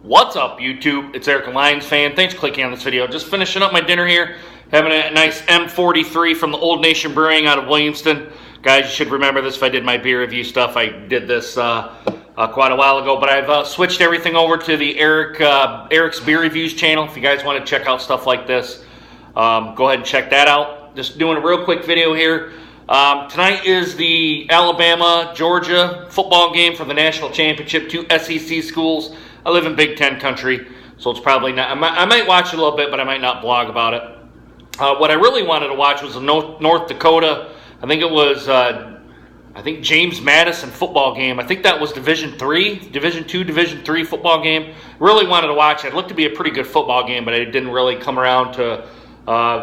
What's up, YouTube? It's Eric, a Lions fan. Thanks for clicking on this video. Just finishing up my dinner here. Having a nice M-43 from the Old Nation Brewing out of Williamston. Guys, you should remember this if I did my beer review stuff. I did this quite a while ago. But I've switched everything over to the Eric's Beer Reviews channel. If you guys want to check out stuff like this, go ahead and check that out. Just doing a real quick video here. Tonight is the Alabama-Georgia football game for the national championship. 2 SEC schools. I live in Big Ten country, so it's probably not. I might watch a little bit, but I might not blog about it. What I really wanted to watch was the North Dakota. I think it was James Madison football game. I think that was Division 3, Division 2, Division 3 football game. Really wanted to watch it. It looked to be a pretty good football game, but I didn't really come around to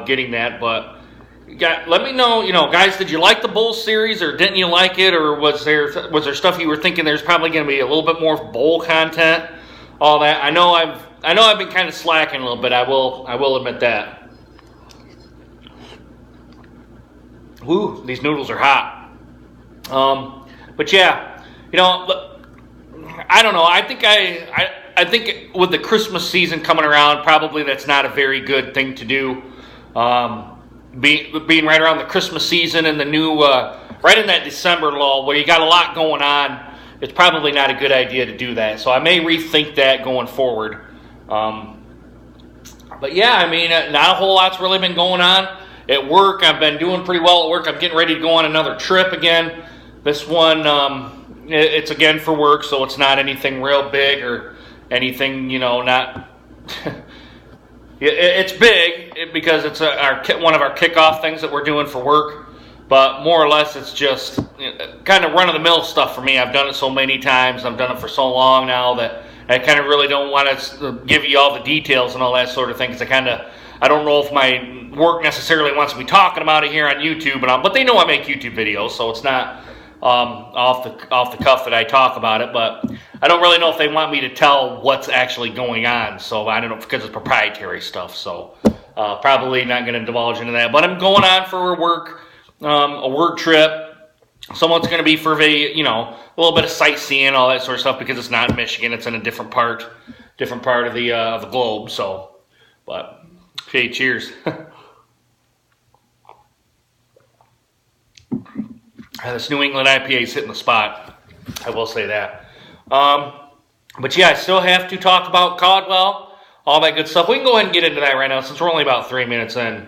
getting that. But let me know, guys, did you like the bowl series, or didn't you like it, or was there stuff you were thinking there's probably going to be a little bit more bowl content? All that. I know I've been kind of slacking a little bit. I will admit that. Woo, these noodles are hot. But yeah, I don't know. I think with the Christmas season coming around, probably that's not a very good thing to do. Being right around the Christmas season and the new, right in that December lull where you got a lot going on, it's probably not a good idea to do that. So I may rethink that going forward. But yeah, I mean, not a whole lot's really been going on. At work, I've been doing pretty well at work. I'm getting ready to go on another trip again. This one, it's again for work, so it's not anything real big or anything, not... It's big because it's one of our kickoff things that we're doing for work. But more or less, it's just kind of run-of-the-mill stuff for me. I've done it so many times. I've done it for so long now that I kind of really don't want to give you all the details and all that sort of thing. Because I don't know if my work necessarily wants to be talking about it here on YouTube. But they know I make YouTube videos, so it's not off the cuff that I talk about it. But I don't really know if they want me to tell what's actually going on. So I don't know, because it's proprietary stuff. So probably not going to divulge into that. But I'm going on for a work trip. Someone's going to be for a little bit of sightseeing, all that sort of stuff, because it's not in Michigan. It's in a different part of the globe. So, but hey, cheers. This New England IPA is hitting the spot. I will say that. But yeah, I still have to talk about Caldwell, all that good stuff. We can go ahead and get into that right now since we're only about 3 minutes in.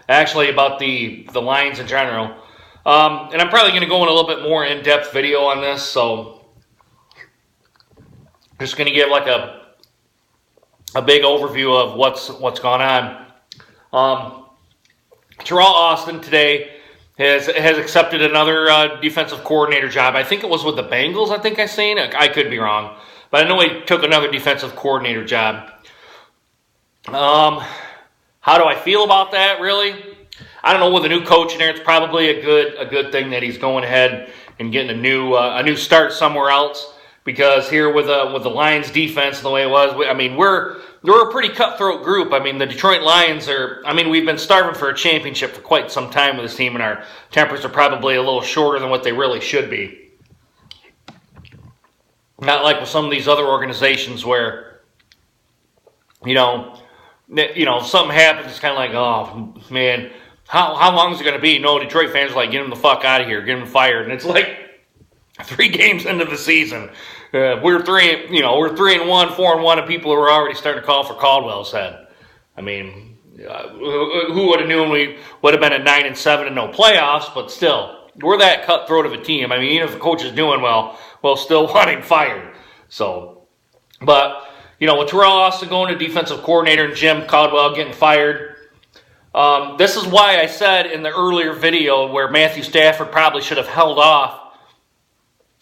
Actually, about the Lions in general. And I'm probably going to go in a little bit more in-depth video on this, so just going to give like a big overview of what's gone on. Teryl Austin today has accepted another defensive coordinator job. I think it was with the Bengals, I think I seen. I could be wrong, but I know he took another defensive coordinator job. How do I feel about that, really? I don't know. With a new coach in there, it's probably a good thing that he's going ahead and getting a new start somewhere else. Because here with the Lions defense and the way it was, we're a pretty cutthroat group. I mean, the Detroit Lions we've been starving for a championship for quite some time with this team, and our tempers are probably a little shorter than what they really should be. Not like with some of these other organizations where, if something happens, it's kind of like, oh, man, how long is it going to be? No, Detroit fans are like, get him the fuck out of here, get him fired. And it's like 3 games into the season. We're 3-1, 4-1, and people are already starting to call for Caldwell's head. I mean, who would have known we would have been at 9-7 and no playoffs, but still, we're that cutthroat of a team. I mean, even if the coach is doing well, still want him fired. So, but... with Teryl Austin going to defensive coordinator and Jim Caldwell getting fired, this is why I said in the earlier video where Matthew Stafford probably should have held off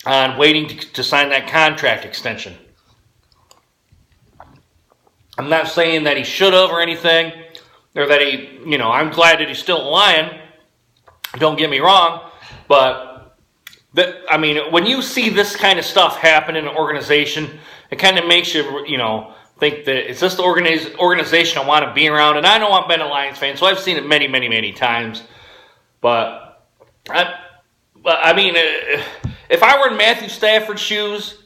on waiting to sign that contract extension. I'm not saying that he should have or anything, or that I'm glad that he's still a Lion. Don't get me wrong, but when you see this kind of stuff happen in an organization, it kind of makes you, think that, is this the organization I want to be around? And I know I've been a Lions fan, so I've seen it many, many, many times. But, if I were in Matthew Stafford's shoes,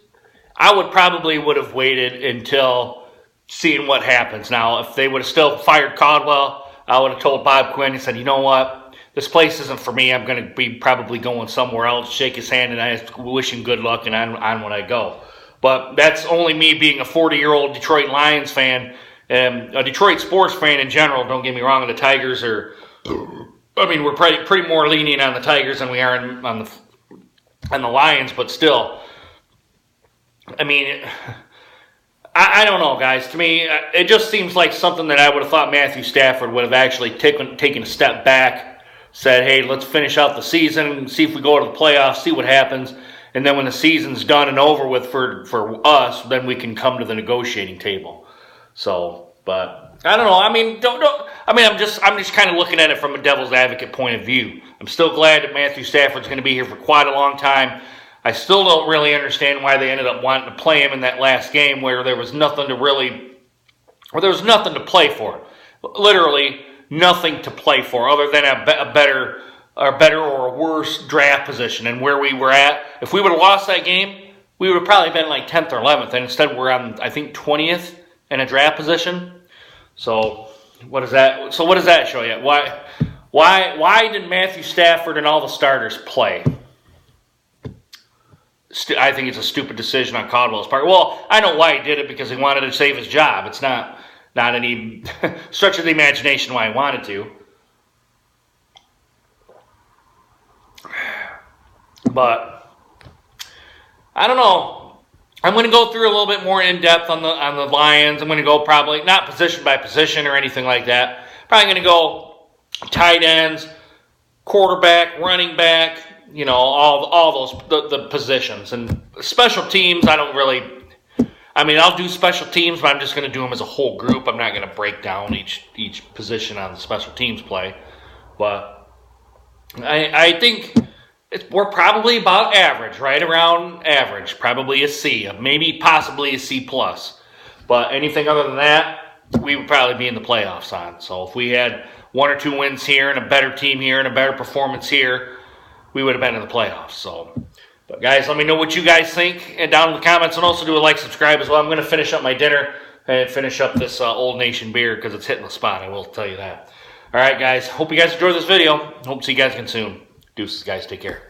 I would have waited until seeing what happens. Now, if they would have still fired Caldwell, I would have told Bob Quinn and said, you know what, this place isn't for me. I'm going to be probably going somewhere else, shake his hand, and I wish him good luck, and on when I go. But that's only me being a 40-year-old Detroit Lions fan, and a Detroit sports fan in general. Don't get me wrong, the Tigers are, I mean, we're pretty more lenient on the Tigers than we are on the Lions, but still, I mean, I don't know, guys. To me, it just seems like something that I would have thought Matthew Stafford would have actually taken a step back, said, hey, let's finish out the season, see if we go to the playoffs, see what happens, and then when the season's done and over with for us, then we can come to the negotiating table. So, but I don't know. I mean, I'm just kind of looking at it from a devil's advocate point of view. I'm still glad that Matthew Stafford's going to be here for quite a long time. I still don't really understand why they ended up wanting to play him in that last game where there was nothing to play for. Literally nothing to play for other than a better or a worse draft position. And where we were at, if we would have lost that game, we would have probably been like 10th or 11th. And instead we're on, I think, 20th in a draft position. So what does that show you? Why did Matthew Stafford and all the starters play? I think it's a stupid decision on Caldwell's part. Well, I know why he did it, because he wanted to save his job. It's not any stretch of the imagination why he wanted to. But I don't know. I'm going to go through a little bit more in depth on the Lions. I'm going to go probably not position by position or anything like that. Probably going to go tight ends, quarterback, running back. You know, all those the positions. And special teams, I don't really, I mean, I'll do special teams, but I'm just going to do them as a whole group. I'm not going to break down each position on the special teams play. But I think we're probably about average, right around average. Probably a C, maybe possibly a C+. But anything other than that, we would probably be in the playoffs on. So if we had 1 or 2 wins here and a better team here and a better performance here, we would have been in the playoffs. So, but guys, let me know what you guys think and down in the comments, and also do a like, subscribe as well. I'm going to finish up my dinner and finish up this Old Nation beer because it's hitting the spot. I will tell you that. All right, guys. Hope you guys enjoyed this video. Hope to see you guys again soon. Deuces, guys. Take care.